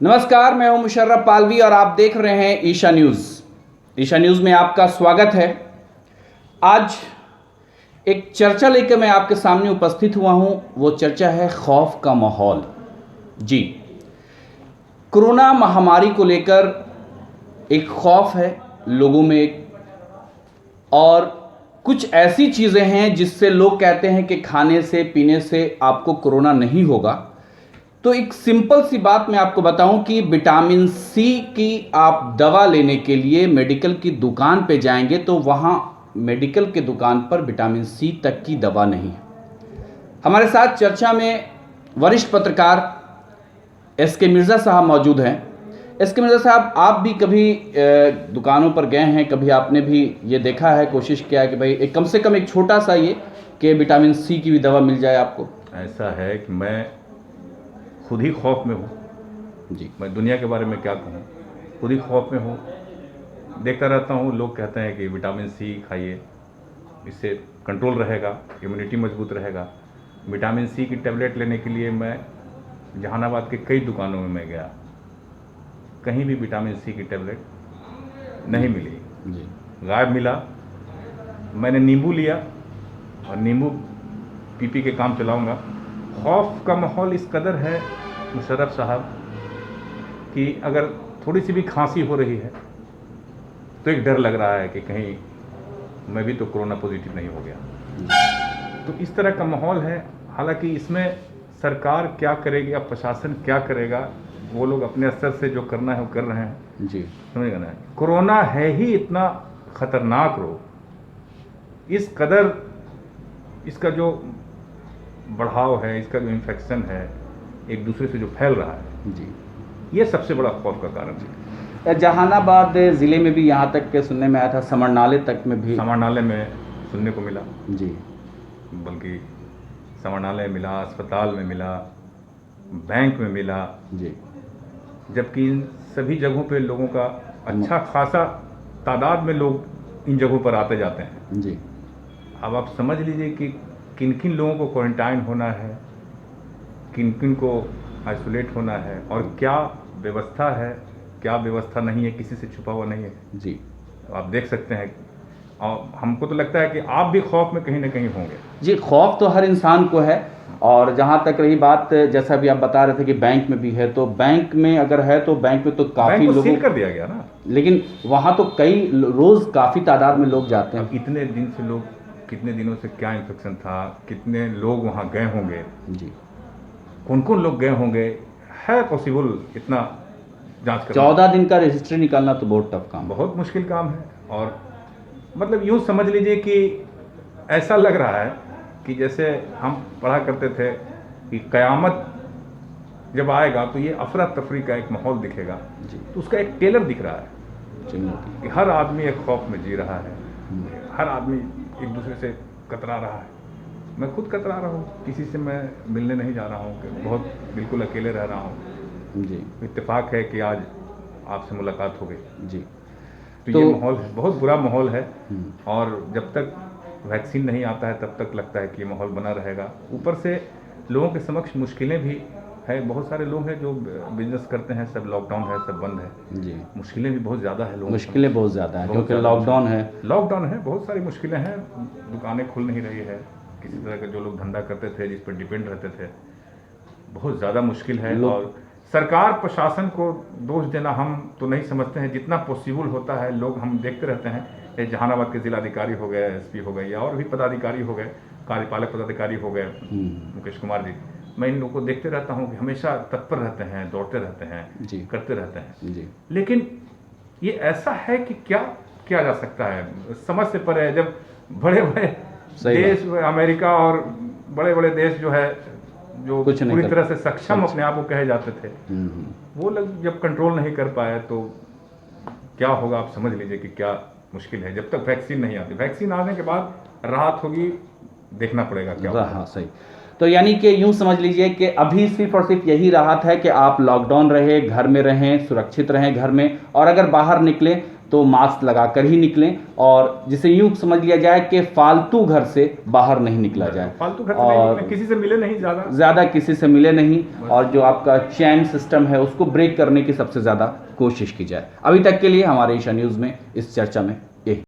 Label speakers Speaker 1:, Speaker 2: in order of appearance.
Speaker 1: नमस्कार, मैं हूं मुशर्रफ पालवी और आप देख रहे हैं ईशा न्यूज़। ईशा न्यूज़ में आपका स्वागत है। आज एक चर्चा लेकर मैं आपके सामने उपस्थित हुआ हूं। वो चर्चा है खौफ का माहौल। जी, कोरोना महामारी को लेकर एक खौफ है लोगों में, और कुछ ऐसी चीज़ें हैं जिससे लोग कहते हैं कि खाने से पीने से आपको कोरोना नहीं होगा। तो एक सिंपल सी बात मैं आपको बताऊं कि विटामिन सी की आप दवा लेने के लिए मेडिकल की दुकान पे जाएंगे तो वहाँ मेडिकल के दुकान पर विटामिन सी तक की दवा नहीं है। हमारे साथ चर्चा में वरिष्ठ पत्रकार एस.के. मिर्ज़ा साहब मौजूद हैं। एस.के. मिर्ज़ा साहब, आप भी कभी दुकानों पर गए हैं, कभी आपने भी ये देखा है, कोशिश किया है कि भाई एक कम से कम एक छोटा सा ये कि विटामिन सी की भी दवा मिल जाए आपको?
Speaker 2: ऐसा है कि मैं खुद ही खौफ में हूँ
Speaker 1: जी।
Speaker 2: मैं दुनिया के बारे में क्या कहूँ, खुद ही खौफ में हूँ। देखता रहता हूँ, लोग कहते हैं कि विटामिन सी खाइए, इससे कंट्रोल रहेगा, इम्यूनिटी मजबूत रहेगा। विटामिन सी की टैबलेट लेने के लिए मैं जहानाबाद के कई दुकानों में मैं गया, कहीं भी विटामिन सी की टैबलेट नहीं मिली।
Speaker 1: जी।
Speaker 2: गायब मिला। मैंने नींबू लिया और नींबू पी के काम चलाऊंगा। खौफ का माहौल इस कदर है मुशर्रफ साहब कि अगर थोड़ी सी भी खांसी हो रही है तो एक डर लग रहा है कि कहीं मैं भी तो कोरोना पॉजिटिव नहीं हो गया। तो इस तरह का माहौल है। हालांकि इसमें सरकार क्या करेगी या प्रशासन क्या करेगा, वो लोग अपने स्तर से जो करना है वो कर रहे हैं।
Speaker 1: जी,
Speaker 2: समझेगा ना, कोरोना है ही इतना खतरनाक रोग, इस कदर इसका जो बढ़ाव है, इसका जो इन्फेक्शन है, एक दूसरे से जो फैल रहा है,
Speaker 1: जी।
Speaker 2: ये सबसे बड़ा खौफ का कारण है।
Speaker 1: जहानाबाद ज़िले में भी यहाँ तक के सुनने में आया था, समरनाले तक में भी।
Speaker 2: समारणालय में सुनने को मिला,
Speaker 1: जी,
Speaker 2: बल्कि समारणालय मिला, अस्पताल में मिला, बैंक में मिला,
Speaker 1: जी,
Speaker 2: जबकि इन सभी जगहों पे लोगों का अच्छा खासा तादाद में लोग इन जगहों पर आते जाते हैं।
Speaker 1: जी।
Speaker 2: अब आप समझ लीजिए कि किन किन लोगों को क्वारंटाइन होना है, किन किन को आइसोलेट होना है, और क्या व्यवस्था है, क्या व्यवस्था नहीं है, किसी से छुपा हुआ नहीं है।
Speaker 1: जी,
Speaker 2: तो आप देख सकते हैं, और हमको तो लगता है कि आप भी खौफ में कहीं ना कहीं होंगे।
Speaker 1: जी। खौफ तो हर इंसान को है। और जहाँ तक रही बात, जैसा भी आप बता रहे थे कि बैंक में भी है, तो बैंक में अगर है तो बैंक में तो काफ़ी
Speaker 2: बैंक को सील
Speaker 1: लोगों,
Speaker 2: कर दिया गया ना।
Speaker 1: लेकिन वहाँ तो कई रोज़ काफ़ी तादाद में लोग जाते हैं।
Speaker 2: अब इतने दिन से लोग, कितने दिनों से क्या इन्फेक्शन था, कितने लोग वहाँ गए होंगे,
Speaker 1: जी।
Speaker 2: कौन कौन लोग गए होंगे, है पॉसिबल इतना जांच करना?
Speaker 1: 14 दिन का रजिस्ट्री निकालना तो बहुत टफ काम है।
Speaker 2: बहुत मुश्किल काम है। और मतलब यूँ समझ लीजिए कि ऐसा लग रहा है कि जैसे हम पढ़ा करते थे कि क़यामत जब आएगा तो ये अफरा तफरी का एक माहौल दिखेगा।
Speaker 1: जी।
Speaker 2: तो उसका एक टेलर दिख रहा है
Speaker 1: चुनौती।
Speaker 2: कि हर आदमी एक खौफ में जी रहा है, हर आदमी एक दूसरे से कतरा रहा है। मैं खुद कतरा रहा हूँ, किसी से मैं मिलने नहीं जा रहा हूँ, कि बहुत बिल्कुल अकेले रह रहा हूँ।
Speaker 1: जी,
Speaker 2: इत्तेफाक है कि आज आपसे मुलाकात हो गई।
Speaker 1: जी।
Speaker 2: तो ये माहौल है, बहुत बुरा माहौल है।
Speaker 1: हम्म।
Speaker 2: और जब तक वैक्सीन नहीं आता है तब तक लगता है कि ये माहौल बना रहेगा। ऊपर से लोगों के समक्ष मुश्किलें भी है। बहुत सारे लोग हैं जो बिजनेस करते हैं, सब लॉकडाउन है, सब बंद है।
Speaker 1: जी।
Speaker 2: मुश्किलें भी बहुत ज़्यादा है लोगों को।
Speaker 1: मुश्किलें बहुत ज़्यादा हैं
Speaker 2: बहुत
Speaker 1: क्योंकि
Speaker 2: ज़्यादा
Speaker 1: लॉकडाउन है।
Speaker 2: लॉकडाउन है, बहुत सारी मुश्किलें हैं। दुकानें खुल नहीं रही है, किसी तरह का जो लोग धंधा करते थे, जिस पर डिपेंड रहते थे, बहुत ज़्यादा मुश्किल है। और सरकार प्रशासन को दोष देना हम तो नहीं समझते हैं, जितना पॉसिबल होता है लोग हम देखते रहते हैं। ये जहानाबाद के जिलाधिकारी हो गए, एसपी हो गए, या और भी पदाधिकारी हो गए, कार्यपालक पदाधिकारी हो गए, मुकेश कुमार जी, मैं इन लोगों को देखते रहता हूँ कि हमेशा तत्पर रहते हैं, दौड़ते रहते हैं,
Speaker 1: जी।
Speaker 2: करते रहते हैं।
Speaker 1: जी।
Speaker 2: लेकिन ये ऐसा है कि क्या किया जा सकता है, समझ से परे है। जब बड़े बड़े देश, अमेरिका और बड़े बड़े देश जो है, जो पूरी तरह से सक्षम अपने आप को कहे जाते थे, वो लोग जब कंट्रोल नहीं कर पाए तो क्या होगा आप समझ लीजिए कि क्या मुश्किल है। जब तक वैक्सीन नहीं आती, वैक्सीन आने के बाद राहत होगी, देखना पड़ेगा क्या होगा।
Speaker 1: हाँ, सही। तो यानी कि यूं समझ लीजिए कि अभी सिर्फ और सिर्फ यही राहत है कि आप लॉकडाउन रहे, घर में रहें, सुरक्षित रहें घर में, और अगर बाहर निकलें तो मास्क लगाकर ही निकलें, और जिसे यूँ समझ लिया जाए कि फालतू घर से बाहर नहीं निकला जाए,
Speaker 2: फालतू खर्च
Speaker 1: और
Speaker 2: नहीं, किसी से मिले नहीं
Speaker 1: ज़्यादा किसी से मिले नहीं, और जो आपका चैन सिस्टम है उसको ब्रेक करने की सबसे ज़्यादा कोशिश की जाए। अभी तक के लिए हमारे ईशा न्यूज़ में इस चर्चा में यही।